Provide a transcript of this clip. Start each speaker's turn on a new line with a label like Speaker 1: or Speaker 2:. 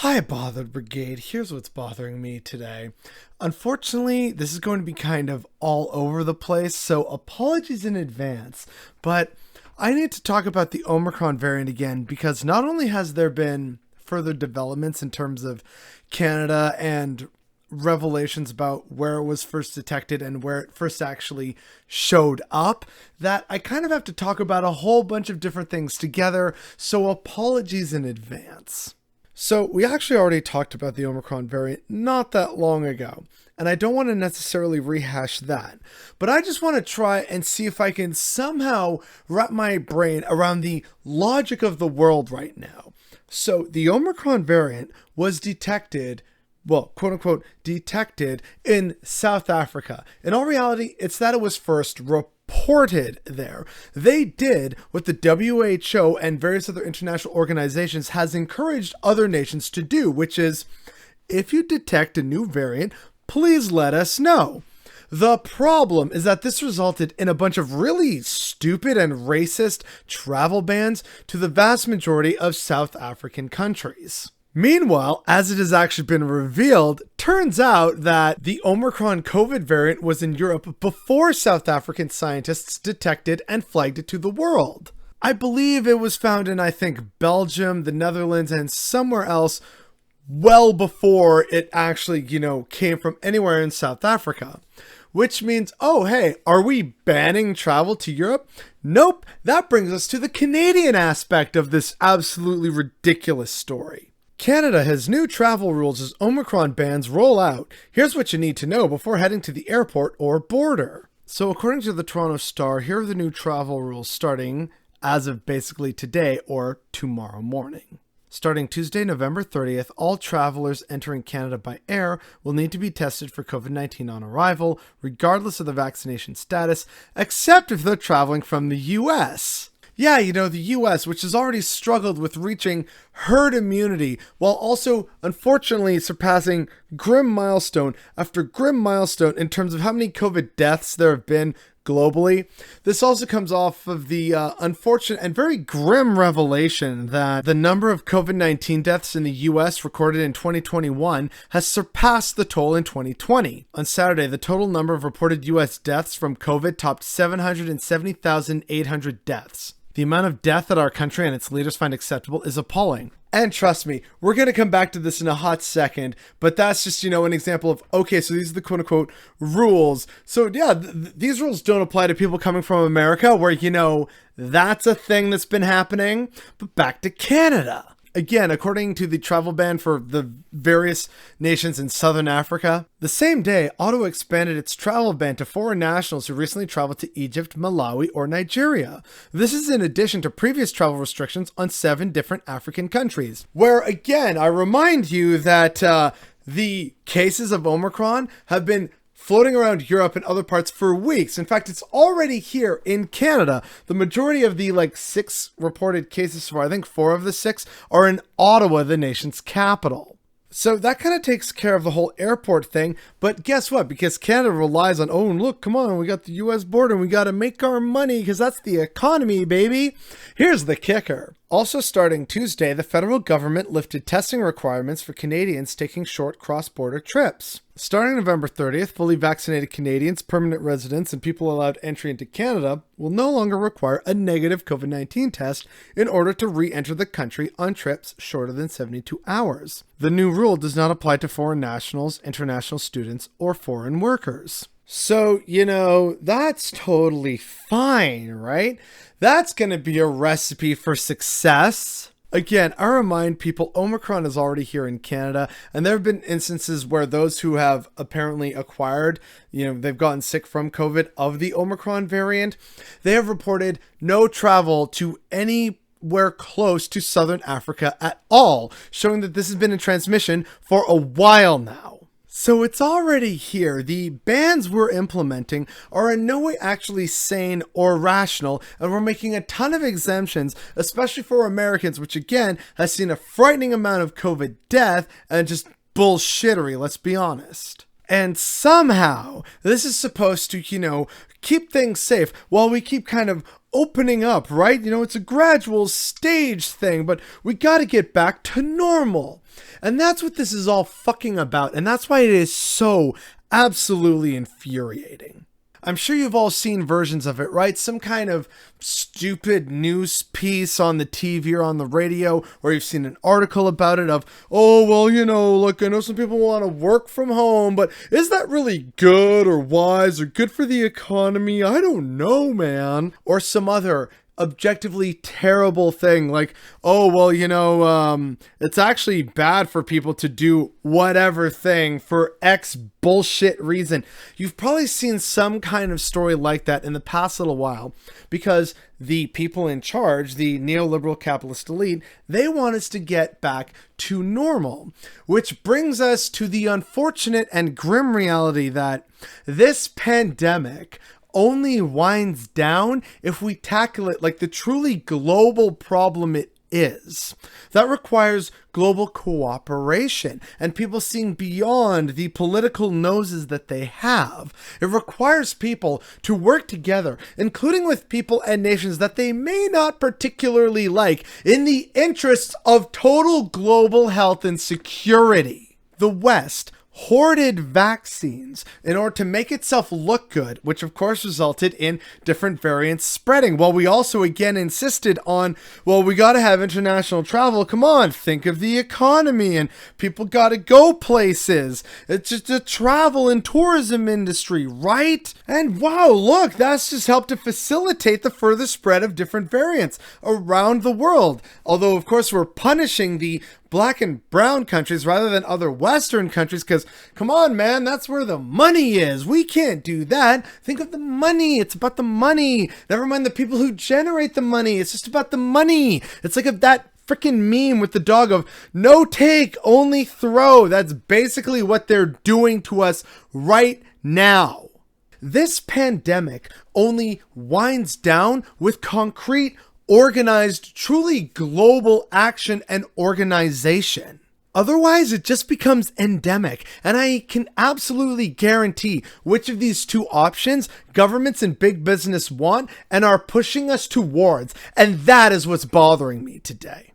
Speaker 1: Hi, Bothered Brigade. Here's what's bothering me today. Unfortunately, this is going to be kind of all over the place, so apologies in advance. But I need to talk about the Omicron variant again because not only has there been further developments in terms of Canada and revelations about where it was first detected and where it first actually showed up, that I kind of have to talk about a whole bunch of different things together, so apologies in advance. So we actually already talked about the Omicron variant not that long ago, and I don't want to necessarily rehash that, but I just want to try and see if I can somehow wrap my brain around the logic of the world right now. So the Omicron variant was detected, well, quote unquote, detected in South Africa. In all reality, it's that it was first reported there. They did what the WHO and various other international organizations has encouraged other nations to do, which is, if you detect a new variant, please let us know. The problem is that this resulted in a bunch of really stupid and racist travel bans to the vast majority of South African countries. Meanwhile, as it has actually been revealed, turns out that the Omicron COVID variant was in Europe before South African scientists detected and flagged it to the world. I believe it was found in, Belgium, the Netherlands, and somewhere else well before it actually, came from anywhere in South Africa. Which means, oh, hey, are we banning travel to Europe? Nope, that brings us to the Canadian aspect of this absolutely ridiculous story. Canada has new travel rules as Omicron bans roll out. Here's what you need to know before heading to the airport or border. So according to the Toronto Star, here are the new travel rules starting as of basically today or tomorrow morning. Starting Tuesday, November 30th, all travelers entering Canada by air will need to be tested for COVID-19 on arrival, regardless of the vaccination status, except if they're traveling from the US. Yeah, the US, which has already struggled with reaching herd immunity, while also, unfortunately, surpassing grim milestone after grim milestone in terms of how many COVID deaths there have been globally. This also comes off of the unfortunate and very grim revelation that the number of COVID-19 deaths in the US recorded in 2021 has surpassed the toll in 2020. On Saturday, the total number of reported US deaths from COVID topped 770,800 deaths. The amount of death that our country and its leaders find acceptable is appalling. And trust me, we're going to come back to this in a hot second, but that's just, an example of, okay, so these are the quote-unquote rules. So yeah, these rules don't apply to people coming from America where, that's a thing that's been happening. But back to Canada. Again, according to the travel ban for the various nations in Southern Africa, the same day, Ottawa expanded its travel ban to foreign nationals who recently traveled to Egypt, Malawi, or Nigeria. This is in addition to previous travel restrictions on 7 different African countries, where, again, I remind you that the cases of Omicron have been floating around Europe and other parts for weeks. In fact, it's already here in Canada. The majority of the 6 reported cases so far, I think 4 of the 6, are in Ottawa, the nation's capital. So that kind of takes care of the whole airport thing. But guess what? Because Canada relies on, oh, look, come on, we got the US border and we got to make our money because that's the economy, baby. Here's the kicker. Also starting Tuesday, the federal government lifted testing requirements for Canadians taking short cross-border trips. Starting November 30th, fully vaccinated Canadians, permanent residents, and people allowed entry into Canada will no longer require a negative COVID-19 test in order to re-enter the country on trips shorter than 72 hours. The new rule does not apply to foreign nationals, international students, or foreign workers. So, that's totally fine, right? That's going to be a recipe for success. Again, I remind people, Omicron is already here in Canada, and there have been instances where those who have apparently acquired, they've gotten sick from COVID of the Omicron variant, they have reported no travel to anywhere close to Southern Africa at all, showing that this has been in transmission for a while now. So it's already here. The bans we're implementing are in no way actually sane or rational, and we're making a ton of exemptions, especially for Americans, which again has seen a frightening amount of COVID death and just bullshittery, let's be honest. And somehow this is supposed to, keep things safe while we keep kind of opening up, right? It's a gradual stage thing, but we got to get back to normal. And that's what this is all fucking about. And that's why it is so absolutely infuriating. I'm sure you've all seen versions of it, right? Some kind of stupid news piece on the TV or on the radio, or you've seen an article about it of, oh, well, look, I know some people want to work from home, but is that really good or wise or good for the economy? I don't know, man. Or some other objectively terrible thing like, oh, well, it's actually bad for people to do whatever thing for X bullshit reason. You've probably seen some kind of story like that in the past little while because the people in charge, the neoliberal capitalist elite, they want us to get back to normal, which brings us to the unfortunate and grim reality that this pandemic only winds down if we tackle it like the truly global problem it is. That requires global cooperation and people seeing beyond the political noses that they have. It requires people to work together, including with people and nations that they may not particularly like, in the interests of total global health and security. The West hoarded vaccines in order to make itself look good, which of course resulted in different variants spreading. While we also again insisted on, well, we got to have international travel. Come on, think of the economy and people got to go places. It's just a travel and tourism industry, right? And wow, look, that's just helped to facilitate the further spread of different variants around the world. Although, of course, we're punishing the Black and brown countries rather than other Western countries because, come on, man, that's where the money is. We can't do that. Think of the money. It's about the money. Never mind the people who generate the money. It's just about the money. It's like that freaking meme with the dog of no take, only throw. That's basically what they're doing to us right now. This pandemic only winds down with concrete, organized, truly global action and organization. Otherwise, it just becomes endemic, and I can absolutely guarantee which of these two options governments and big business want and are pushing us towards, and that is what's bothering me today.